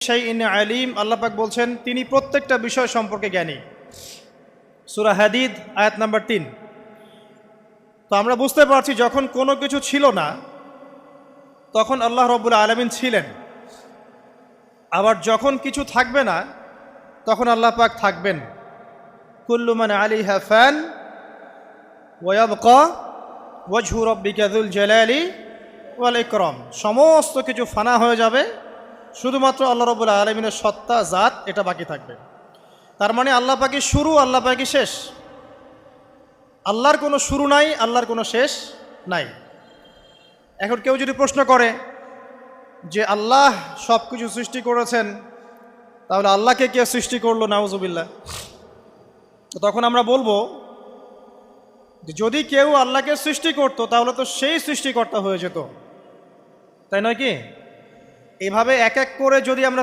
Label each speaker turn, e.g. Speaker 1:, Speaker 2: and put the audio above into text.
Speaker 1: শাইইন আলিম, আল্লাহ পাক বলছেন তিনি প্রত্যেকটা বিষয় সম্পর্কে জ্ঞানী। সূরা হাদিদ আয়াত নাম্বার 3। তো আমরা বুঝতে পারছি যখন কোনো কিছু ছিল না তখন আল্লাহ রাব্বুল আলামিন ছিলেন, আবার যখন কিছু থাকবে না তখন আল্লাহ পাক থাকবেন। কুল্লু মান আলাইহা ফান ওয়া ইয়াবকা ওয়াজহু রাব্বিকা যুল জালালি ওয়াল ইকরাম। সমস্ত কিছু ফানা হয়ে যাবে, শুধুমাত্র আল্লাহ রাব্বুল আলামিনের সত্তা জাত এটা বাকি থাকবে। তার মানে আল্লাহ পাকই শুরু, আল্লাহ পাকই শেষ। আল্লাহর কোনো শুরু নাই, আল্লাহর কোনো শেষ নাই। এখন কেউ যদি প্রশ্ন করে যে আল্লাহ সব কিছু সৃষ্টি করেছেন, তাহলে আল্লাহকে কে সৃষ্টি করলো, নাউজুবিল্লাহ। তো তখন আমরা বলবো যে যদি কেউ আল্লাহকে সৃষ্টি করতো তাহলে তো সেই সৃষ্টিকর্তা হয়ে যেত, তাই নয় কি? এভাবে এক এক করে যদি আমরা